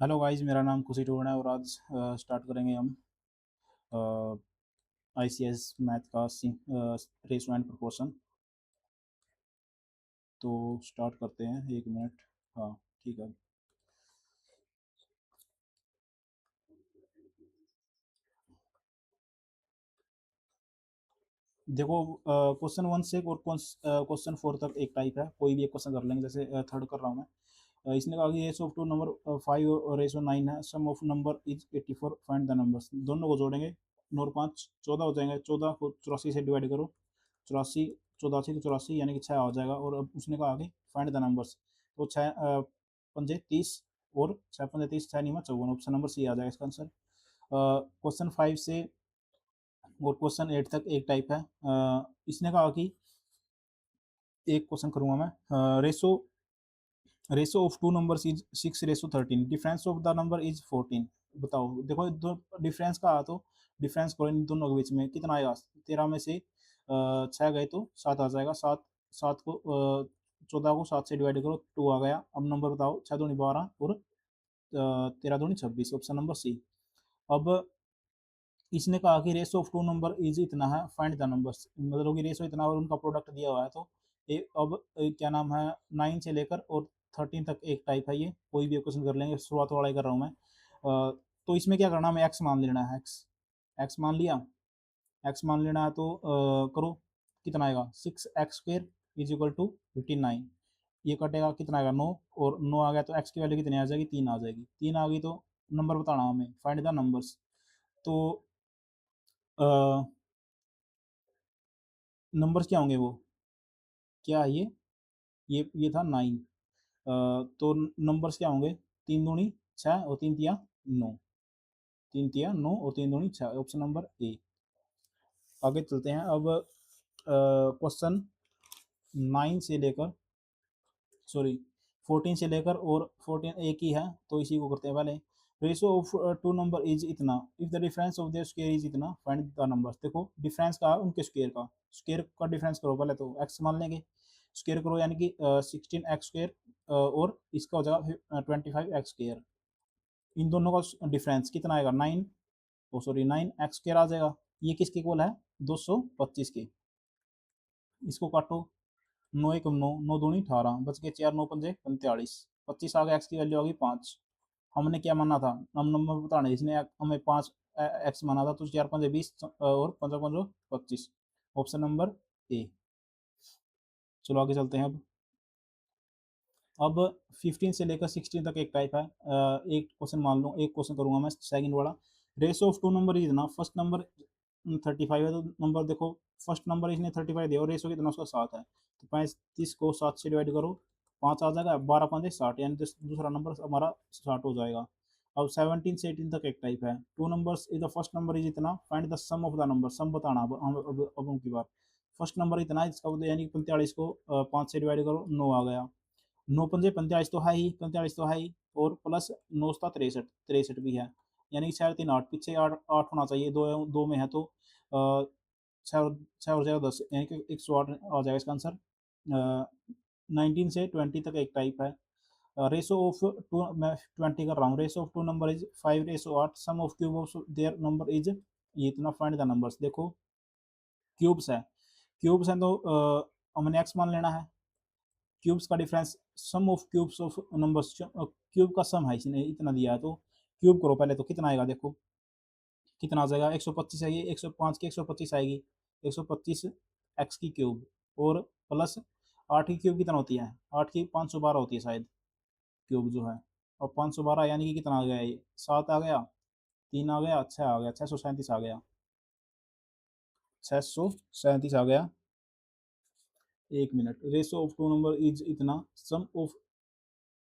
Hello guys, मेरा नाम खुशी टूर्ण है और आज स्टार्ट करेंगे हम आईसीएस मैथ का रेशो एंड प्रोपोर्शन। तो स्टार्ट करते हैं, 1 मिनट। हाँ, ठीक है। देखो, क्वेश्चन 1 से और क्वेश्चन 4 तक एक टाइप है। कोई भी एक क्वेश्चन कर लेंगे, जैसे थर्ड कर रहा हूँ मैं। इसने कहा कि रेशो ऑफ टू नंबर 5 और रेशो 9 है। Sum of number is 84, find the numbers. दोनों को जोड़ेंगे, 9 और 5 14 हो जाएंगे। 14 को 84 से डिवाइड करो। 84, 84 यानी कि 6 आ जाएगा। और अब उसने कहा कि फाइंड द नंबर्स। तो 6 पंजे 30 और 6 पंजे 30, 6 नहीं 54। ऑप्शन नंबर सी आ जाएगा इसका आंसर। क्वेश्चन 5 से और क्वेश्चन 8 तक एक टाइप है। इसने कहा कि एक क्वेश्चन करूंगा मैं। Ratio ratio of to numbers is 6:13। Difference of the number is 14। बताओ, देखो दो डिफरेंस का आ, तो डिफरेंस करो इन दोनों के बीच में, कितना आएगा? 13 में से 6 गए तो 7 आ जाएगा। 7 7 को 14 को 7 से डिवाइड करो, 2 आ गया। अब नंबर बताओ। 6 दूनी 12 और 13 दूनी 26। Option number C. अब इसने कहा कि ratio of two number is इतना है, फाइंड द नंबर्स। मतलब कि रेशो इतना और उनका प्रोडक्ट दिया हुआ है। तो अब क्या नाम है, 9 से लेकर और 13 तक एक टाइप है। ये कोई भी क्वेश्चन कर लेंगे, शुरुआत वाला ही कर रहा हूँ मैं। तो इसमें क्या करना, हमें एक्स मान लेना है। एक्स एक्स मान लिया। एक्स मान लेना है तो करो। कितना आएगा? 6x² is equal to 59। ये कटेगा, कितना आएगा? 9। और 9 आ गया तो एक्स की वैल्यू कितनी आ जाएगी? 3 आ जाएगी। 3 आ गई तो नंबर बताना हमें, फाइंड द नंबर्स। तो नंबर्स क्या होंगे वो? क्या है ये था 9। तो नंबर्स क्या होंगे? 3 दूनी 6 और 3 तिया 9। 3 तिया 9 और 3 दूनी 6। Option number A. आगे चलते हैं। अब क्वेश्चन 9 से लेकर, सॉरी, 14 से लेकर और 14 एक ही है, तो इसी को करते हैं पहले। Ratio of two number is इतना, if the difference of their square is इतना, फाइंड द नंबर्स। देखो, डिफरेंस का उनके स्क्वायर का। स्क्वायर का डिफरेंस करो पहले, तो एक्स मान लेंगे। स्क्वायर करो यानी कि 16x² और इसका हो जाएगा 25x²। इन दोनों का डिफरेंस कितना आएगा? 9। ओ सॉरी, 9x² आ जाएगा। ये किसके इक्वल है? 225 के। इसको काटो। 9 एक 9, 9 दूनी 18, बच के 4 9 पंजे 45। 25 आ गया। एक्स की वैल्यू आ गई 5। हमने क्या माना था? हम नंबर बताने, इसने हमें 5 एक्स माना था, तो 4 पंजे 20 और 5 5 25। Option number A. चलो आगे चलते हैं। अब 15 से लेकर 16 तक एक टाइप है। एक क्वेश्चन मान लो, एक क्वेश्चन करूंगा मैं, सेकंड वाला। Ratio of two number is ना, फर्स्ट नंबर 35 है, तो नंबर देखो, फर्स्ट नंबर इसने 35 दिया और रेशो कितना उसका 7 है। तो 35 को 7 से डिवाइड करो, 5 आ जाएगा। 12 5 60, यानी दूसरा नंबर हमारा 60 हो जाएगा। अब 17 से 18 तक एक टाइप है। Two numbers is the first number is इतना, find the sum of the number. Sum बताना। अब उनकी बात। फर्स्ट नंबर इतना है, इसका मतलब यानी कि 45 को 5 से डिवाइड करो, 9 आ गया। 9 पंजे 45 तो है ही, 45 तो है ही। और प्लस 9 था 63, 63 भी है। यानी कि 4 3 8, पीछे 8 8 होना चाहिए। दो दो में है तो 6 और 0 10, यानी कि 108 आ जाएगा इसका आंसर। 19 से 20 तक एक टाइप है। रेशो ऑफ टू, मैं 20 कर रहा हूँ। Ratio of two number is 5:8। Sum of cube of their number is ये इतना, फाइंड द नंबर्स। देखो, क्यूब्स है। क्यूब्स है तो हमने एक्स मान लेना है। क्यूब्स का difference, sum of cubes of numbers, cube का सम है, इसने इतना दिया है तो क्यूब करो पहले। तो कितना आएगा? देखो कितना आ जाएगा। 125 आएगी, 105 की 125 आएगी। 125 एक्स की क्यूब और प्लस 8 की क्यूब कितना होती है? 8 की 512 होती है शायद, क्यूब जो है। और 512 यानी कि कितना आ गया? ये 7 आ गया, 3 आ गया, 6 आ गया, 637 आ गया। 637 आ गया। 1 minute. Ratio of two number is इतना, sum of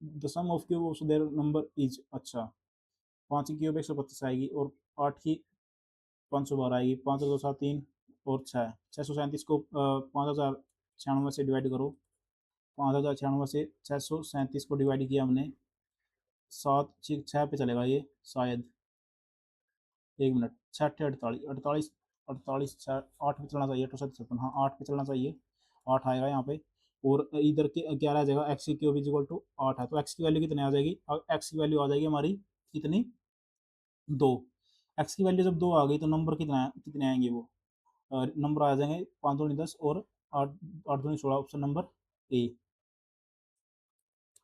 the sum of cube of their number is, अच्छा, 5 की क्यूब 125 आएगी और 8 की 512 आएगी। 5 2 7 3 और 637 को 5096 से डिवाइड करो। 5096 से 637 को डिवाइड किया हमने, 7 6 पे चलेगा ये शायद। 1 मिनट। 6 48 48 48 6 8 पे चलना चाहिए। 8 7 56, हाँ 8 पे चलना चाहिए। 8 आएगा यहाँ पे। और इधर के क्या रह जाएगा, एक्स की क्यूब इज इक्वल टू 8 है, तो एक्स की वैल्यू कितने आ जाएगी, एक्स की वैल्यू आ जाएगी हमारी कितनी, 2। एक्स की वैल्यू जब 2 आ गई तो नंबर कितने आएंगे वो, नंबर आ जाएंगे 5 दूनी 10 और 8 8 दूनी 16, ऑप्शन नंबर ए।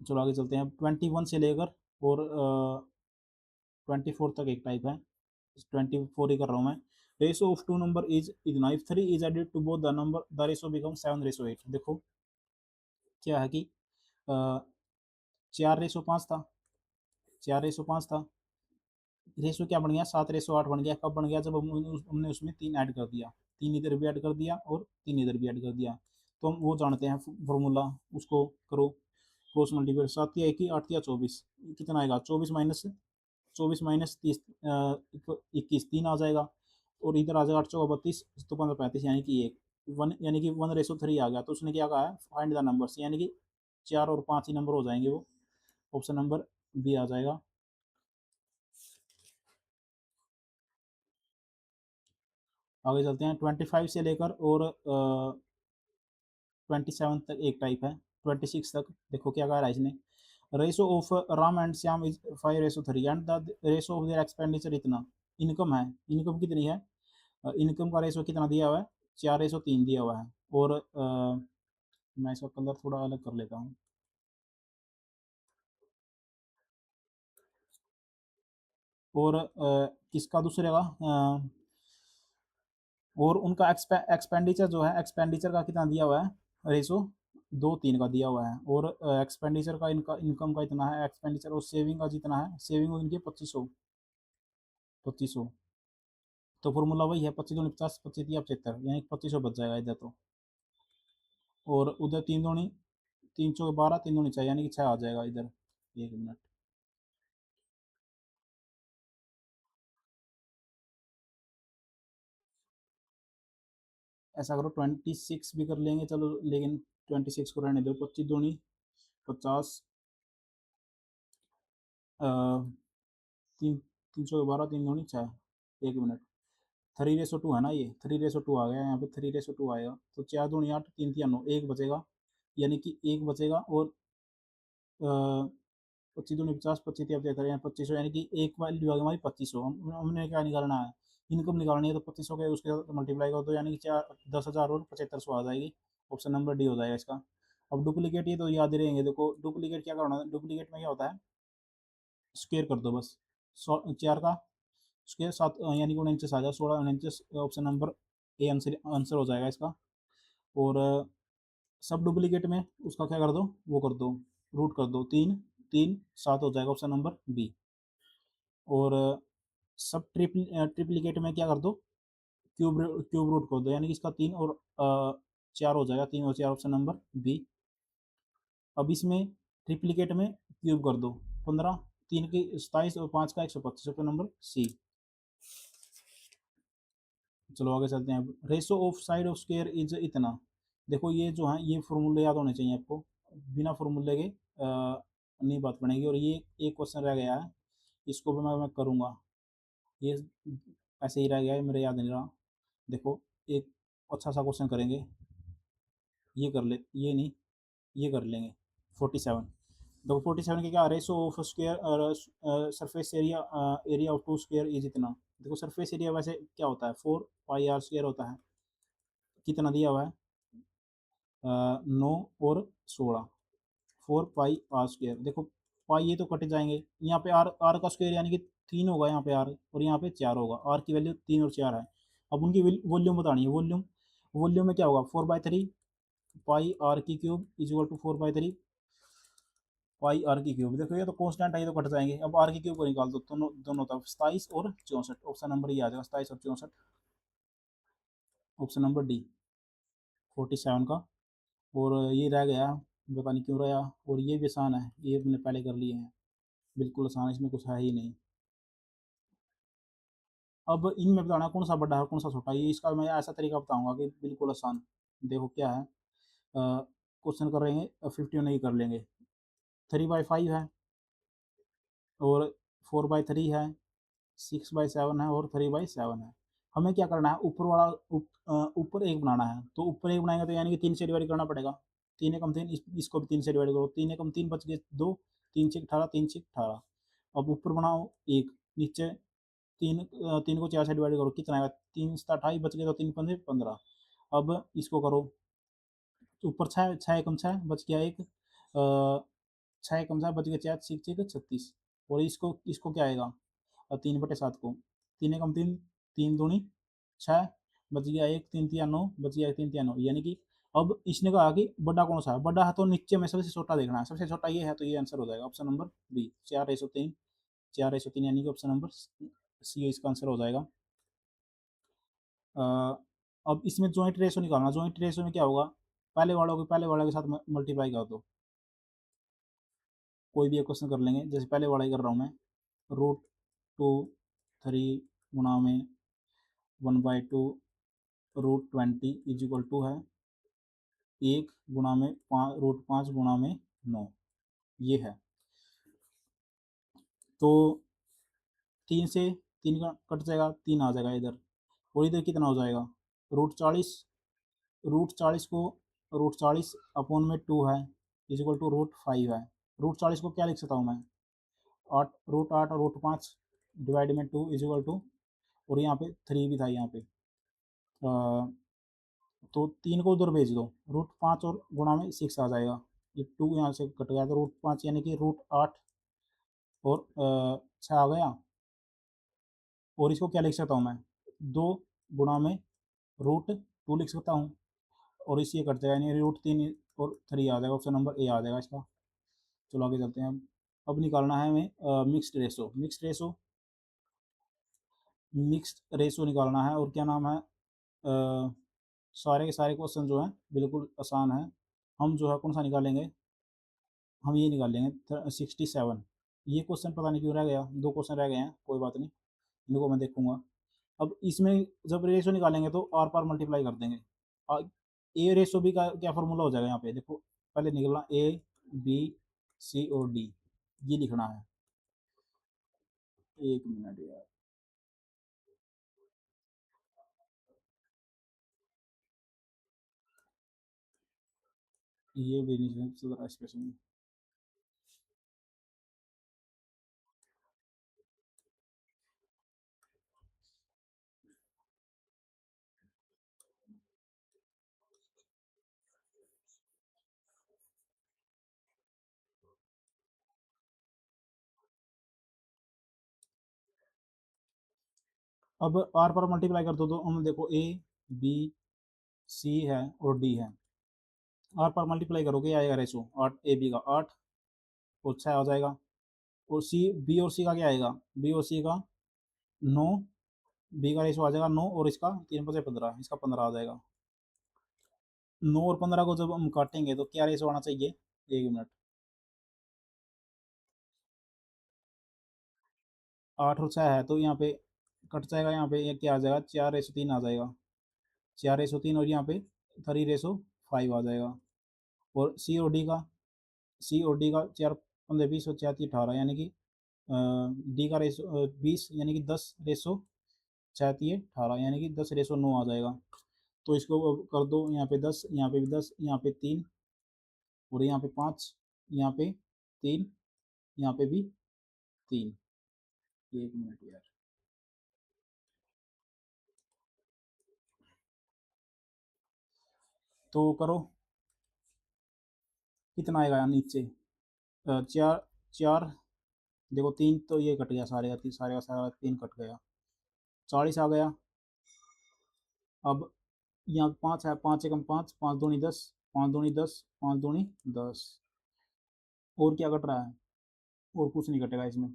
चलो आगे चलते हैं, 21 से लेकर और 24 तक एक टाइप है, 24 ही कर रहा हूँ मैं। Ratio of two number is ना, if 3 is added to both the number the ratio become 7:8। देखो क्या है कि 4:5 था, 4:5 था, रेशो क्या बन गया, 7:8 बन गया। कब बन गया, जब हमने उसमें 3 ऐड कर दिया, 3 इधर भी ऐड कर दिया और 3 इधर भी ऐड कर दिया। तो हम वो जानते हैं फॉर्मूला, उसको करो क्रॉस मल्टीप्लाई, 7 या 1 की 8 या 24, कितना आएगा, 24 माइनस 30 21, 3 आ जाएगा। और इधर आ जाएगा 8 चौका 32 तो 15 35, यानी कि 1 1, यानी कि 1:3 आ गया। तो उसने क्या कहा है, फाइंड द नंबर्स, यानी कि 4 और 5 ही नंबर हो जाएंगे वो, ऑप्शन नंबर बी आ जाएगा। आगे चलते हैं, 25 से लेकर और 27 तक एक टाइप है, 26 तक। देखो क्या कह रहा है इसने, ratio of Ram and Shyam is 5:3 and the ratio of their expenditure इतना, इनकम है, इनकम कितनी है, इनकम का रेशो कितना दिया हुआ है, 4:3 दिया हुआ है। और मैं इसका कलर थोड़ा अलग कर लेता हूँ। और किसका दूसरे का, और उनका एक्सपेंडिचर जो है, एक्सपेंडिचर का कितना दिया हुआ है, रेशो 2:3 का दिया हुआ है। और एक्सपेंडिचर का, इनका इनकम का इतना है एक्सपेंडिचर, और सेविंग का जितना है, सेविंग उनकी 2500। तो फॉर्मूला वही है, 25 दूनी 50, 25 या 75, यानी 2500 बच जाएगा इधर तो। और उधर 3 दूनी 3 चौके 12, 3 दूनी 6, यानी कि 6 आ जाएगा इधर। 1 मिनट, ऐसा करो 26 भी कर लेंगे चलो, लेकिन 26 को रहने दो। 25 दूनी 50, 3 3 चौके 12, 3 दूनी 6। 1 मिनट, 3:2 है ना, ये 3:2 आ गया यहाँ पे, 3:2 आएगा। तो 4 दूनी 8, 3 3 9, एक बचेगा, यानी कि एक बचेगा। और 25 दूनी 50, 25 या 75, यानी 2500, यानी कि एक वैल्यू आ गई हमारी 2500। हमने क्या निकालना है, इनकम निकालनी है, तो 2500 के उसके साथ मल्टीप्लाई करो, तो यानी कि 10,000 और 7500 आ जाएगी, ऑप्शन नंबर डी हो जाएगा इसका। अब डुप्लीकेट, ये तो याद ही रहेंगे। देखो डुप्लीकेट क्या करना है, डुप्लीकेट में क्या होता है, स्क्वेयर कर दो बस, 4 का स्क्वेयर 7, यानी कि 49 आ जाएगा, 16 49, option number A answer answer हो जाएगा इसका। और सब डुप्लीकेट में उसका क्या कर दो, वो कर दो, रूट कर दो, 3 3 7 हो जाएगा, ऑप्शन नंबर बी। और सब ट्रिप्लीकेट में क्या कर दो, क्यूब रूट कर दो, यानी कि इसका 3 और 4 हो जाएगा, 3 और 4, ऑप्शन नंबर बी। अब इसमें ट्रिप्लीकेट में क्यूब कर दो, 15, 3 की 27 और 5 का 125, ऑप्शन नंबर सी। चलो आगे चलते हैं, ratio of side of square is इतना। देखो ये जो है, ये फॉर्मूले याद होने चाहिए आपको, बिना फॉर्मूले के नहीं बात बनेगी। और ये एक क्वेश्चन रह गया है, इसको भी मैं करूँगा, ये ऐसे ही रह गया है, मेरे याद नहीं रहा। देखो एक अच्छा सा क्वेश्चन करेंगे, ये कर ले, ये नहीं, ये कर लेंगे। 47, देखो 47 के क्या, ratio of square surface area, area of two square is इतना। देखो सरफेस एरिया वैसे क्या होता है, 4 पाई r² होता है, कितना दिया हुआ है, 9 और 16, 4 पाई r²। देखो पाई ये तो कट जाएंगे, यहाँ पे आर आर का स्क्वायर यानी कि 3 होगा यहाँ पे आर, और यहाँ पे 4 होगा, आर की वैल्यू 3 और 4 है। अब उनकी वॉल्यूम बतानी है, वॉल्यूम, वॉल्यूम में क्या होगा, 4/3 पाई आर की cube is equal to 4/3 pi R की क्यूब। देखो ये तो कांस्टेंट है, ये तो कट जाएंगे। अब आर की क्यूब को निकाल दो, दोनों दोनों तरफ, 27 और 64, ऑप्शन नंबर ये आ जाएगा, 27 और 64, ऑप्शन नंबर डी 47 का। और ये रह गया, पता नहीं क्यों रहा। और ये भी आसान है, ये मैंने पहले कर लिए हैं, बिल्कुल आसान है, इसमें कुछ है ही नहीं। अब इनमें बताना कौन सा बड़ा है कौन सा छोटा है, ये इसका मैं ऐसा तरीका बताऊंगा कि बिल्कुल आसान। देखो क्या है, क्वेश्चन कर रहे हैं 50 नहीं कर लेंगे, 3/5 है, और 4/3 है, 6/7 है, और 3/7 है। हमें क्या करना है, ऊपर वाला ऊपर एक बनाना है, तो ऊपर एक बनाएंगे तो यानी कि 3 से डिवाइड करना पड़ेगा। तीन एकम तीन, इसको भी 3 से डिवाइड करो, 3 एकम 3 बच गए 2, 3 छक 18, 3 छक 18। अब ऊपर बनाओ 1, नीचे 3 को 4 से डिवाइड करो, कितना आएगा 3 7 28 बच गए, तो 3 पंजे 15। अब इसको करो, ऊपर 6 6 एकम 6 बच गया 1, 6 एकम 6 बच गया 4, 6 6 36। और इसको क्या आएगा 3/7 को, 3 एकम 3, 3 दूनी 6 बच गया 1, 3 तिया 9 बच गया 1, 3 तिया 9। यानी कि अब इसने कहा कि बड़ा कौन सा है, बड़ा है तो नीचे में सबसे छोटा देखना है, सबसे छोटा ये है, तो ये आंसर हो जाएगा ऑप्शन नंबर बी 4/3, 4/3 यानी कि ऑप्शन नंबर सी इसका आंसर हो जाएगा। अब इसमें जॉइंट रेशो निकालना, जॉइंट रेशो में क्या होगा, पहले वालों को पहले वाले के साथ मल्टीप्लाई कर दो, कोई भी एक क्वेश्चन कर लेंगे, जैसे पहले वाला ही कर रहा हूँ मैं, √2 3 गुणा में 1/2 √20 इज इक्वल टू है 1 गुणा में √5 गुणा में 9, ये है। तो 3 से 3 का कट जाएगा, 3 आ जाएगा इधर, और इधर कितना हो जाएगा √40, √40 को √40 अपॉन में 2 है इज इक्वल टू √5 है। √40 को क्या लिख सकता हूँ मैं, 8 √8 और √5 डिवाइड में 2 इज इक्वल टू, और यहाँ पे 3 भी था यहाँ पे, तो 3 को उधर भेज दो, √5 और गुणा में 6 आ जाएगा, ये 2 यहाँ से कट गया, तो √5 यानी कि √8 और 6 आ गया। और इसको क्या लिख सकता हूँ मैं, 2 गुणा में √2 लिख सकता हूँ, और इसी कट जाएगा, यानी √3 और 3 आ जाएगा, ऑप्शन नंबर ए आ जाएगा इसका। चलो आगे चलते हैं। अब निकालना है हमें मिक्स्ड रेशो, मिक्स्ड रेशो निकालना है, और क्या नाम है, सारे के सारे क्वेश्चन जो हैं बिल्कुल आसान है। हम जो है कौन सा निकालेंगे, हम ये निकालेंगे 67। ये क्वेश्चन पता नहीं क्यों रह गया, 2 क्वेश्चन रह गए हैं, कोई बात नहीं, इनको मैं देखूंगा। अब इसमें जब रेशो निकालेंगे तो आर पार मल्टीप्लाई कर देंगे, ए रेशो बी का क्या फॉर्मूला हो जाएगा, यहाँ पे देखो पहले निकलना ए बी सी और डी, ये लिखना है। 1 मिनट यार, ये भी नहीं सुधरा स्पेशल। अब आर पर मल्टीप्लाई कर दो, तो हम देखो ए बी सी है और डी है, आर पर मल्टीप्लाई करोगे आएगा रेशो 8, ए बी का 8 और 6 आ जाएगा, और सी बी और सी का क्या आएगा, बी और सी का 9, बी का रेशो आ जाएगा 9, और इसका 3×5 = 15, इसका 15 आ जाएगा। 9 और 15 को जब हम काटेंगे तो क्या रेशो आना चाहिए, 1 मिनट, 8 और 6 है तो यहाँ पे कट जाएगा, यहाँ पे ये क्या आ जाएगा 4/3 आ जाएगा, 4/3, और यहाँ पे 3/5 आ जाएगा। और सी और डी का 4×5 = 20 और 4×3 = 18, यानी कि डी का रेशो 20, यानी कि 10/4×3 = 18, यानी कि 10/9 आ जाएगा। तो इसको अब कर दो, यहाँ पे 10, यहाँ पे भी 10, यहाँ पे 3, और यहाँ पे 5, यहाँ पे 3, यहाँ पे भी 3। 1 मिनट यार, तो करो, कितना आएगा यहाँ नीचे, 4 4, देखो 3 तो ये कट गया, सारे का सारे का सारा 3 कट गया, 40 आ गया। अब यहाँ 5 है, 5 × 5 5 दूनी 10, 5 दूनी 10, 5 दूनी 10, और क्या कट रहा है, और कुछ नहीं कटेगा इसमें।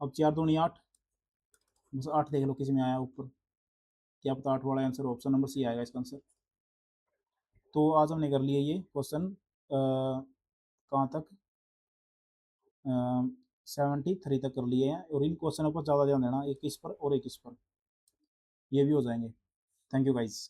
अब 4 दूनी 8, बस 8 देख लो किसी में आया ऊपर, क्या पता 8 वाला आंसर, ऑप्शन नंबर सी आएगा इसका आंसर। तो आज हमने कर लिए ये क्वेश्चन कहाँ तक, 73 तक कर लिए हैं, और इन क्वेश्चनों पर ज़्यादा ध्यान देना, 21 पर और 21 पर, ये भी हो जाएंगे। Thank you guys.